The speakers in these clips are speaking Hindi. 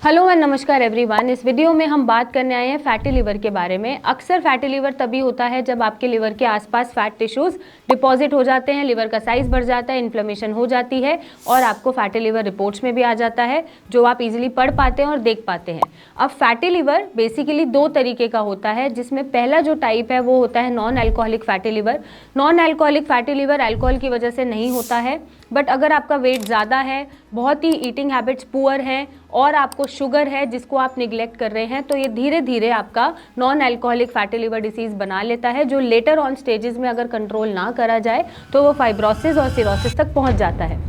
हेलो एंड नमस्कार एवरीवन। इस वीडियो में हम बात करने आए हैं फैटी लिवर के बारे में। अक्सर फैटी लिवर तभी होता है जब आपके लिवर के आसपास फैट टिश्यूज डिपॉजिट हो जाते हैं, लिवर का साइज बढ़ जाता है, इन्फ्लेमेशन हो जाती है और आपको फैटी लिवर रिपोर्ट्स में भी आ जाता है, जो आप इजीली पढ़ पाते हैं और देख पाते हैं। अब फैटी लिवर बेसिकली दो तरीके का होता है, जिसमें पहला जो टाइप है वो होता है non alcoholic fatty liver. Non alcoholic fatty liver alcohol की वजह से नहीं होता है, बट अगर आपका वेट ज़्यादा है, बहुत ही ईटिंग हैबिट्स पुअर हैं और आपको शुगर है जिसको आप निगलेक्ट कर रहे हैं, तो ये धीरे धीरे आपका non alcoholic fatty liver disease बना लेता है, जो लेटर ऑन स्टेजेस में अगर कंट्रोल ना करा जाए तो वो फाइब्रोसिस और सिरोसिस तक पहुंच जाता है।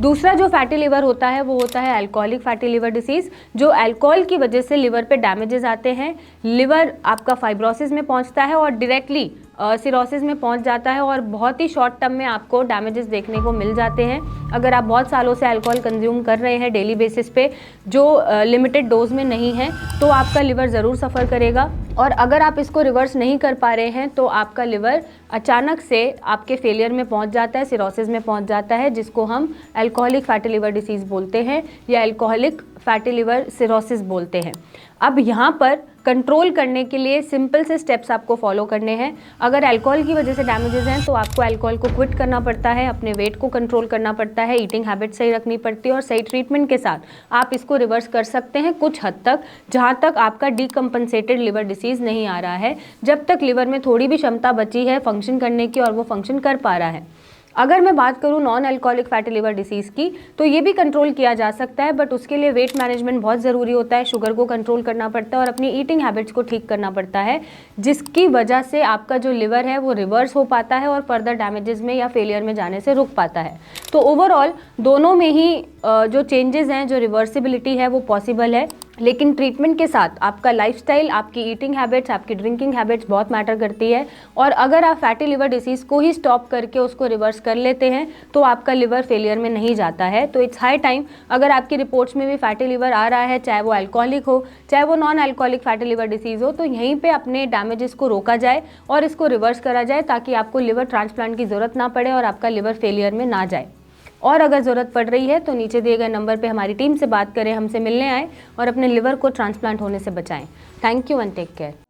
दूसरा जो फैटी लिवर होता है वो होता है अल्कोहलिक फैटी लिवर डिसीज़, जो अल्कोहल की वजह से लिवर पे डैमेजेस आते हैं, लिवर आपका फाइब्रोसिस में पहुंचता है और डायरेक्टली सिरोसिस में पहुंच जाता है और बहुत ही शॉर्ट टर्म में आपको डैमेजेस देखने को मिल जाते हैं। अगर आप बहुत सालों से अल्कोहल कंज्यूम कर रहे हैं डेली बेसिस पे, जो लिमिटेड डोज में नहीं है, तो आपका लिवर ज़रूर सफ़र करेगा। और अगर आप इसको रिवर्स नहीं कर पा रहे हैं तो आपका लिवर अचानक से आपके फेलियर में पहुंच जाता है, सिरोसिस में पहुंच जाता है, जिसको हम अल्कोहलिक फैटी लिवर डिसीज़ बोलते हैं या अल्कोहलिक फैटी लिवर सिरोसिस बोलते हैं। अब यहाँ पर कंट्रोल करने के लिए सिंपल से स्टेप्स आपको फॉलो करने हैं। अगर अल्कोहल की वजह से डैमेजेस हैं तो आपको अल्कोहल को क्विट करना पड़ता है, अपने वेट को कंट्रोल करना पड़ता है, ईटिंग हैबिट सही रखनी पड़ती है और सही ट्रीटमेंट के साथ आप इसको रिवर्स कर सकते हैं कुछ हद तक, जहाँ तक आपका डीकम्पनसेटेड लिवर डिसीज़ नहीं आ रहा है, जब तक लिवर में थोड़ी भी क्षमता बची है फंक्शन करने की और वो फंक्शन कर पा रहा है। अगर मैं बात करूं non alcoholic fatty liver disease की, तो ये भी कंट्रोल किया जा सकता है, बट उसके लिए वेट मैनेजमेंट बहुत ज़रूरी होता है, शुगर को कंट्रोल करना पड़ता है और अपनी ईटिंग हैबिट्स को ठीक करना पड़ता है, जिसकी वजह से आपका जो लिवर है वो रिवर्स हो पाता है और फर्दर डैमेजेस में या फेलियर में जाने से रुक पाता है। तो ओवरऑल दोनों में ही जो चेंजेस हैं, जो रिवर्सिबिलिटी है वो पॉसिबल है, लेकिन ट्रीटमेंट के साथ आपका लाइफस्टाइल, आपकी ईटिंग हैबिट्स, आपकी ड्रिंकिंग हैबिट्स बहुत मैटर करती है। और अगर आप फैटी लिवर डिसीज़ को ही स्टॉप करके उसको रिवर्स कर लेते हैं तो आपका लिवर फेलियर में नहीं जाता है। तो इट्स हाई टाइम, अगर आपकी रिपोर्ट्स में भी फैटी लिवर आ रहा है, चाहे वो अल्कोहलिक हो चाहे वो non alcoholic fatty liver disease हो, तो यहीं पर अपने डैमेजेस को रोका जाए और इसको रिवर्स करा जाए, ताकि आपको लिवर ट्रांसप्लांट की ज़रूरत ना पड़े और आपका लिवर फेलियर में ना जाए। और अगर ज़रूरत पड़ रही है तो नीचे दिए गए नंबर पे हमारी टीम से बात करें, हमसे मिलने आएँ और अपने लिवर को ट्रांसप्लांट होने से बचाएं। Thank you and take care.